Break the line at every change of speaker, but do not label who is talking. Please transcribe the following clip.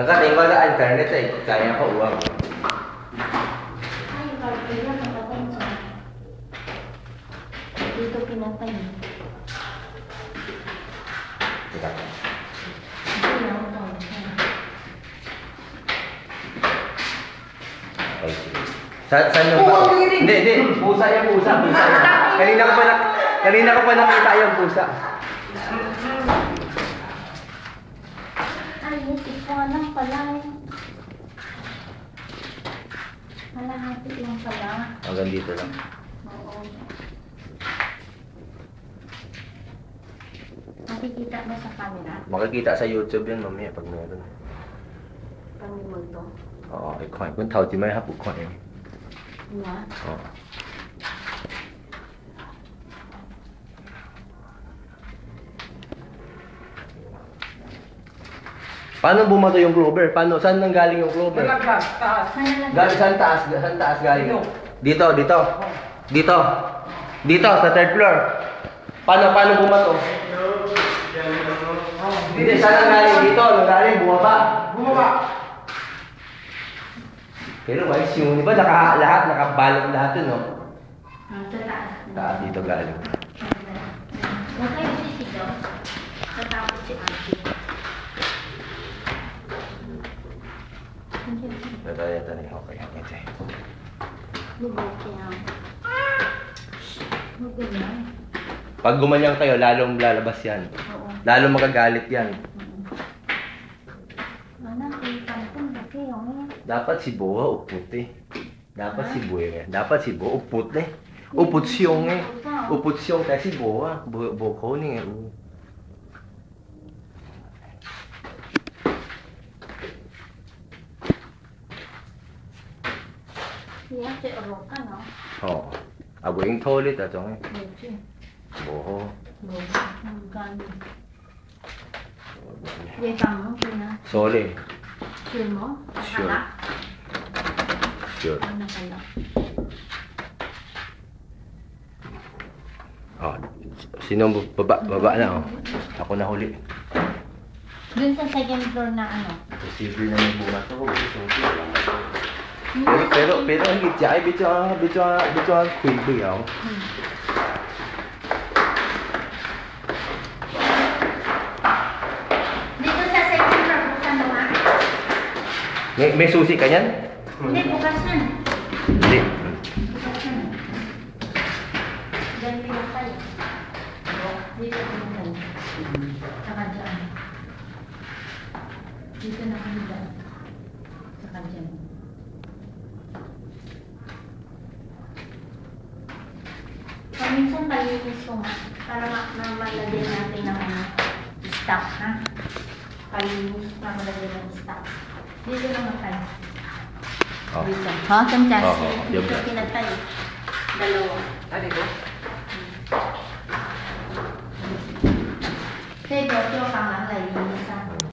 Nakating ko na internet eh. Kaya ko uwang.
Ay, kalpila nakatay siya. Dito pinatay.
Teka.
Hindi lang ito.
Okay, sige. Saan yung ba? Hindi. Pusa yan, pusa. Kanina ko pa nakita yung pusa.
Ay, ito lang pala. Malahati lang pala.
Hanggang dito lang.
Oo. Makikita mo sa camera?
Makikita sa YouTube yan mamaya pag meron.
Kami mo ito.
Oo, ikuha. Kung tao, di may hapok ko eh.
Yeah.
Oo. Paano bumato yung clover? Saan nang galing yung clover?
Taas.
Saan taas galing? Dito, sa third floor. Paano bumato? Hindi, saan nang galing? Dito, bumaba. Pero guys, yung iba nakabalot lahat yun, no?
Sa taas.
Taas dito galing.
Huwag kayo sisigaw. Tatapos si Auntie.
Ito na. Okay.
Lubog siya. Lubog na.
Pag gumanyang kayo, lalong lalabas yan.
Oo.
Lalong magagalit yan.
Anak, may kampong laki yun.
Dapat si Boa uput eh. Dapat si Boa uput eh. Uput siyong eh. Uput siyong kasi Boa. Boko ni eh.
Iya, si Oroka, no?
Oo. Abo yung toilet ato eh.
Medyo.
Boho.
Lubog. Ang gani. Iya, tama. Kina.
Sole.
Sure mo?
Sure.
Akala?
Sure.
Ano kala?
Oh. Sino baba na oh. Ako na huli.
Dun sa second floor na ano?
Posible na yung bumato. Pero higit siya ay bityo kuibo yaw.
Dito sa second floor, buksan mo nga.
May susi ka niyan?
Hindi, bukas yan.
Hindi.
Bukas yan. Diyan lang tayo. Dito naman. Saka dyan. Dito na kami dyan. Saka dyan. Paminsan palinis ko nga. Para malagyan natin ng stock, ha? Palinis na malagyan ng stock. Dito naman tayo.
Oh.
Dito. Ha? Kamchas.
Oo, yung
Dito
gas.
pinatay. Dalawa.
Dito?
Kaya dito ka nga,